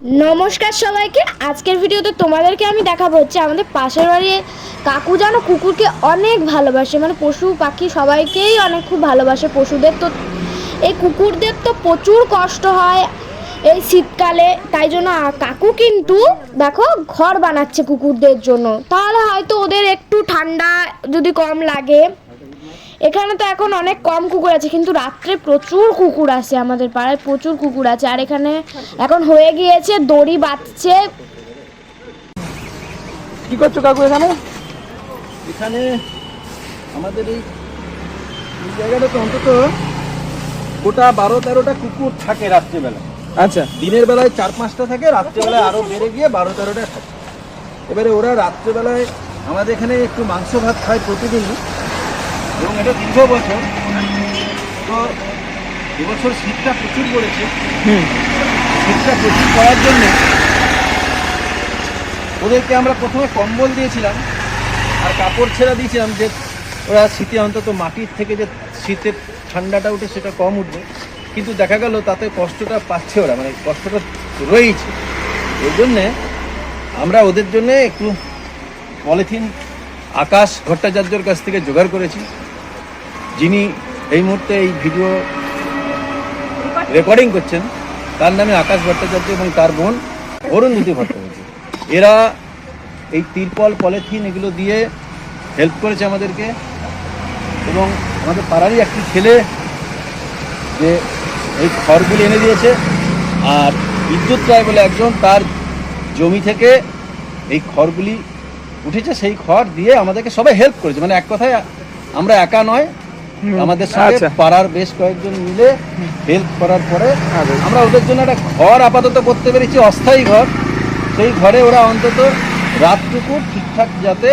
নমস্কার সবাইকে। আজকের ভিডিওতে তোমাদেরকে আমি দেখাবো হচ্ছে আমাদের পাশের বাড়ির কাকু যেন কুকুরকে অনেক ভালোবাসে, মানে পশু পাখি সবাইকেই অনেক খুব ভালোবাসে। পশুদের তো এই কুকুরদের তো প্রচুর কষ্ট হয় এই শীতকালে, তাই জন্য কাকু কিন্তু দেখো ঘর বানাচ্ছে কুকুরদের জন্য, তাহলে হয়তো ওদের একটু ঠান্ডা যদি কম লাগে। এখানে তো এখন অনেক কম কুকুর আছে, কিন্তু রাত্রে প্রচুর কুকুর আছে, আমাদের পাড়ায় প্রচুর কুকুর আছে। আর এখানে এখন হয়ে গিয়েছে দড়ি বাঁধছে। কি করছো কাকু এখানে? এখানে আমাদের এই জায়গাটাতে অন্তত গোটা 12-13টা কুকুর থাকে রাত্রেবেলা। আচ্ছা, দিনের বেলায় 4-5টা থাকে, রাত্রেবেলায় আরো বেড়ে গিয়ে 12-13টা থাকে। এবারে ওরা রাত্রেবেলায় আমাদের এখানে একটু মাংস ভাত খায় প্রতিদিনই, এবং এটা দীর্ঘ বছর। তো এবছর শীতটা প্রচুর পড়েছে। শীতটা প্রচুর পড়ার জন্যে ওদেরকে আমরা প্রথমে কম্বল দিয়েছিলাম আর কাপড় ছেড়া দিয়েছিলাম, যে ওরা শীতে অন্তত মাটির থেকে যে শীতের ঠান্ডাটা উঠে সেটা কম উঠবে। কিন্তু দেখা গেল তাতে কষ্টটা পাচ্ছে ওরা, মানে কষ্টটা রয়েছে। ওই জন্যে আমরা ওদের জন্য একটু পলিথিন আকাশ ভট্টাচার্যর কাছ থেকে জোগাড় করেছি, যিনি এই মুহূর্তে এই ভিডিও রেকর্ডিং করছেন। তার নামে আকাশ ভট্টাচার্য এবং তার বোন অরুন্ধতী ভট্টাচার্য। এরা এই তিরপল পলিথিন এগুলো দিয়ে হেল্প করেছে আমাদেরকে। এবং আমাদের পাড়ারই একটি ছেলে যে এই খড়গুলি এনে দিয়েছে, আর বিদ্যুৎ রায় বলে একজন, তার জমি থেকে এই খড়গুলি উঠেছে, সেই খড় দিয়ে আমাদেরকে সবাই হেল্প করেছে। মানে এক কথায় আমরা একা নয়, আমাদের সাথে পাড়ার বেশ কয়েকজন মিলে হেল্প করার পরে আমরা ওদের জন্য একটা ঘর আপাতত করতে পেরেছি, অস্থায়ী ঘর। সেই ঘরে ওরা অন্তত রাতটুকু ঠিকঠাক যাতে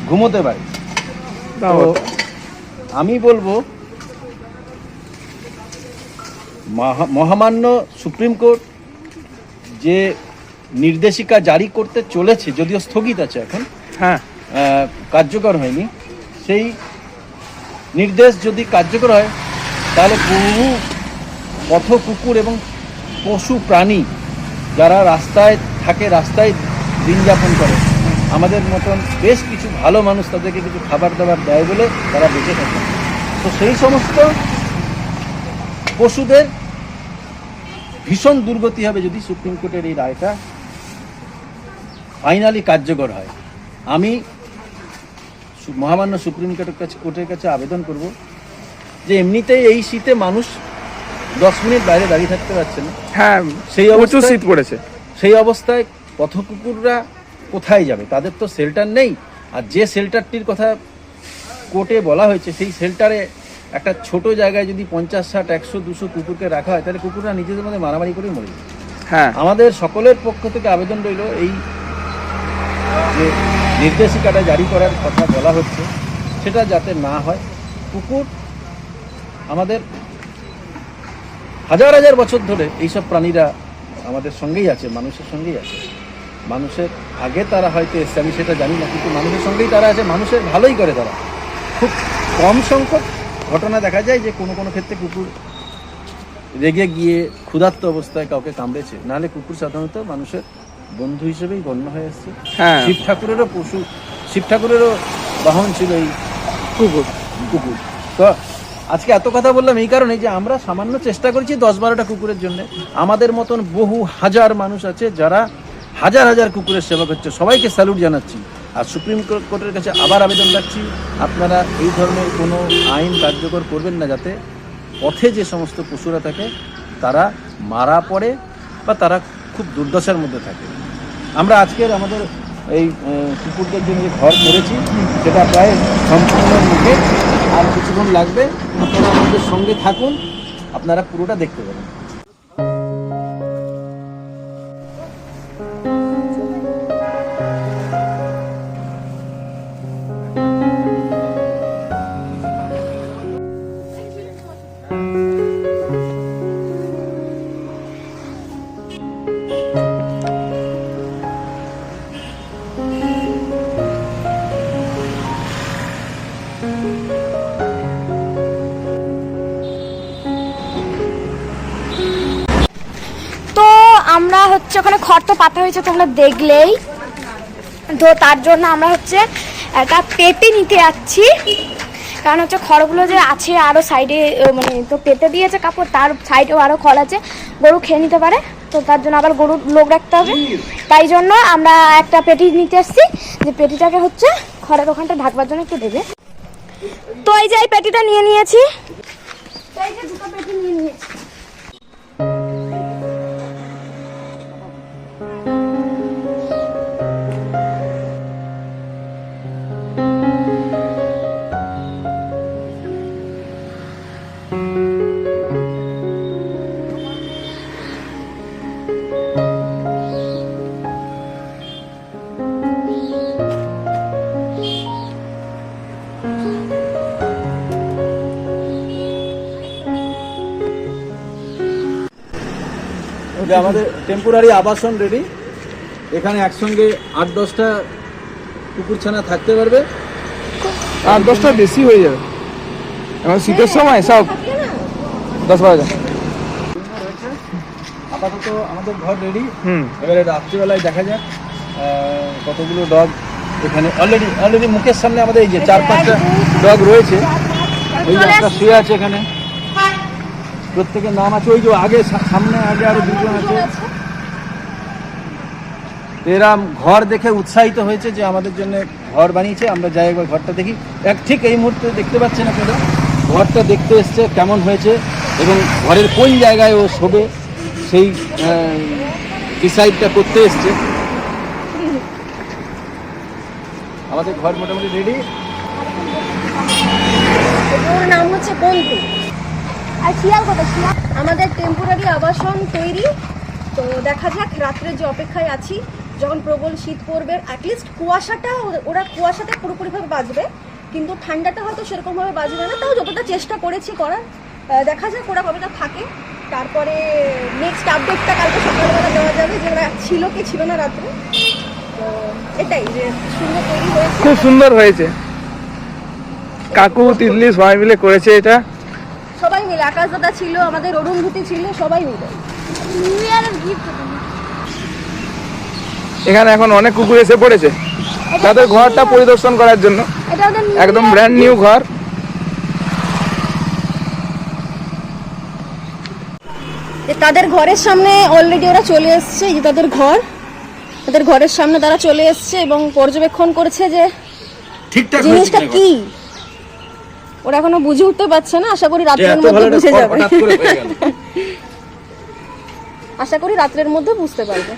ঘুমোতে পারে। তো আমি বলবো মহামান্য সুপ্রিম কোর্ট যে নির্দেশিকা জারি করতে চলেছে, যদিও স্থগিত আছে এখন, কার্যকর হয়নি, সেই নির্দেশ যদি কার্যকর হয় তাহলে বহু পথ কুকুর এবং পশু প্রাণী যারা রাস্তায় থাকে, রাস্তায় দিন যাপন করে, আমাদের মতন বেশ কিছু ভালো মানুষ তাদেরকে কিছু খাবার দাবার দেয় বলে তারা বেঁচে থাকে। তো সেই সমস্ত পশুদের ভীষণ দুর্গতি হবে যদি সুপ্রিম কোর্টের এই রায়টা ফাইনালি কার্যকর হয়। আমি মহামান্য সুপ্রিম কোর্টের কাছে আবেদন করব যে এমনিতেই এই শীতে মানুষ 10 মিনিট বাইরে দাঁড়িয়ে থাকতে পারছে না। হ্যাঁ, সেই প্রচুর শীত পড়েছে। সেই অবস্থায় পথ কুকুররা কোথায় যাবে? তাদের তো শেল্টার নেই। আর যে শেল্টারটির কথা কোর্টে বলা হয়েছে, সেই শেল্টারে একটা ছোট জায়গায় যদি 50, 60, 100, 200 কুকুরকে রাখা হয়, তাহলে কুকুররা নিজেদের মধ্যে মারামারি করেই মরে যাবে। হ্যাঁ, আমাদের সকলের পক্ষ থেকে আবেদন রইল, এই যে নির্দেশিকাটা জারি করার কথা বলা হচ্ছে সেটা যাতে না হয়। কুকুর আমাদের হাজার হাজার বছর ধরে এইসব প্রাণীরা আমাদের সঙ্গেই আছে, মানুষের সঙ্গেই আছে। মানুষের আগে তারা হয়তো এসছে, আমি সেটা জানি না, কিন্তু মানুষের সঙ্গেই তারা আছে, মানুষের ভালোই করে তারা। খুব কম সংখ্যক ঘটনা দেখা যায় যে কোনো কোনো ক্ষেত্রে কুকুর রেগে গিয়ে ক্ষুধার্ত অবস্থায় কাউকে কামড়েছে, নাহলে কুকুর সাধারণত মানুষের বন্ধু হিসেবেই গণ্য হয়ে আসছে। শিব ঠাকুরেরও পশু, শিব ঠাকুরেরও বাহন ছিল এই কুকুর। তো আজকে এত কথা বললাম এই কারণে যে আমরা সামান্য চেষ্টা করেছি 10-12টা কুকুরের জন্য। আমাদের মতন বহু হাজার মানুষ আছে যারা হাজার হাজার কুকুরের সেবা করছে, সবাইকে স্যালুট জানাচ্ছি। আর সুপ্রিম কোর্টের কাছে আবার আবেদন রাখছি, আপনারা এই ধরনের কোনো আইন কার্যকর করবেন না, যাতে পথে যে সমস্ত পশুরা থাকে তারা মারা পড়ে বা তারা খুব দুর্দশার মধ্যে থাকে। আমরা আজকের আমাদের এই কুকুরদের জন্য যে ঘর করেছি সেটা প্রায় সম্পূর্ণ মুখে, আর কিছুক্ষণ লাগবে। আপনারা আমাদের সঙ্গে থাকুন, আপনারা পুরোটা দেখতে পাবেন। হচ্ছে ওখানে খড় তো পাতা হয়েছে তোমরা দেখলেই, তো তার জন্য আমরা হচ্ছে একটা পেটে নিতে যাচ্ছি, কারণ হচ্ছে খড়গুলো যে আছে আরও সাইডে, মানে তো পেতে দিয়েছে কাপড়, তার সাইডেও আরও খড় আছে, গরু খেয়ে নিতে পারে, তো তার জন্য আবার গরুর লোক রাখতে হবে, তাই জন্য আমরা একটা পেটি নিতে এসেছি, যে পেটিটাকে হচ্ছে খড়ের ওখানটা ঢাকবার জন্য একটু দেবে। তো এই যে এই পেটিটা নিয়ে নিয়েছি, এই যে দুটো পেটি নিয়ে নিয়েছি। যে আমাদের টেম্পোরারি আবাসন রেডি, এখানে একসঙ্গে 8-10টা কুকুরছানা থাকতে পারবে। 8-10টা বেশি হয়ে যাবে, এখন শীতের সময় সব 10-12 আপাতত আমাদের ঘর রেডি। হুম। এবারে রাত্রিবেলায় দেখা যাক কতগুলো ডগ এখানে অলরেডি মুখের সামনে আমাদের এই যে 4-5টা ডগ রয়েছে, ওই যে একটা শুয়ে আছে এখানে, প্রত্যেকের নাম আছে, ওই যে আগে সামনে আগে আরো দুজন আছে। এরা ঘর দেখে উৎসাহিত হয়েছে যে আমাদের জন্য ঘর বানিয়েছে, আমরা যাই একবার ঘরটা দেখি। ঠিক এই মুহূর্তে দেখতে পাচ্ছেন আপনারা, ঘরটা দেখতে এসছে কেমন হয়েছে এবং ঘরের কোন জায়গায় ও শোবে সেই ডিসাইডটা করতে এসছে। আমাদের ঘর মোটামুটি রেডি। ওর নাম হচ্ছে বন্ধু। আর শিয়াল কোথায়? শিয়াল আমাদের টেম্পোরারি আবাসন তৈরি, তো দেখা যাক রাত্রের যে অপেক্ষায় আছি, যখন প্রবল শীত পড়বে, অ্যাটলিস্ট কুয়াশাটা ওরা কুয়াশাটা পুরোপুরিভাবে বাঁচবে, কিন্তু ঠান্ডাটা হয়তো সেরকমভাবে বাঁচবে না, তাও যতটা চেষ্টা করেছি করার। দেখা যাক ওরা কতটা থাকে, তারপরে নেক্সট আপডেটটা কালকে সকালবেলা দেওয়া যাবে যে ওরা ছিল কি ছিল না রাত্রে। তো এটাই যে সুন্দর তৈরি হয়েছে, খুব সুন্দর হয়েছে, কাকু তিতলি সবাই মিলে করেছে এটা। সবাই মিলে, আকাশ দাদা ছিল, আমাদের অরুন্ধতি ছিল, সবাই মিলে। নিউ ইয়ারের গিফট। এখানে এখন অনেক কুকুর এসে পড়েছে তাদের ঘরটা পরিদর্শন করার জন্য, এটা ওদের একদম ব্র্যান্ড নিউ ঘর। তাদের ঘরের সামনে অলরেডি ওরা চলে এসছে, এই যে তাদের ঘর, তাদের ঘরের সামনে তারা চলে এসছে এবং পর্যবেক্ষণ করছে যে ঠিকঠাক জিনিসটা কি। ওরা এখনো বুঝে উঠতে পারছে না, আশা করি রাত্রের মধ্যে বুঝে যাবে। আশা করি রাত্রের মধ্যে বুঝতে পারবে।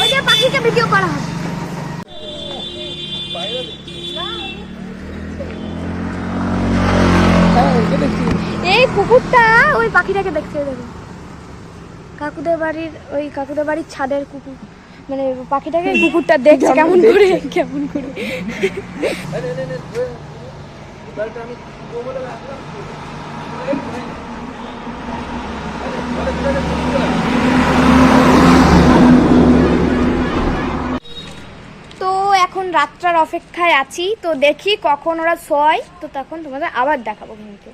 ওই যে পাখিকে ভিডিও করা হয়। এই কুকুরটা ওই পাখিটাকে দেখতে দেবে, কাকুদের বাড়ির ছাদের কুকুর, মানে পাখিটাকে কুকুরটা দেখছে কেমন করে। তো এখন রাত্রার অপেক্ষায় আছি, তো দেখি কখন ওরা শোয়, তো তখন তোমাদের আবার দেখাবো কিন্তু।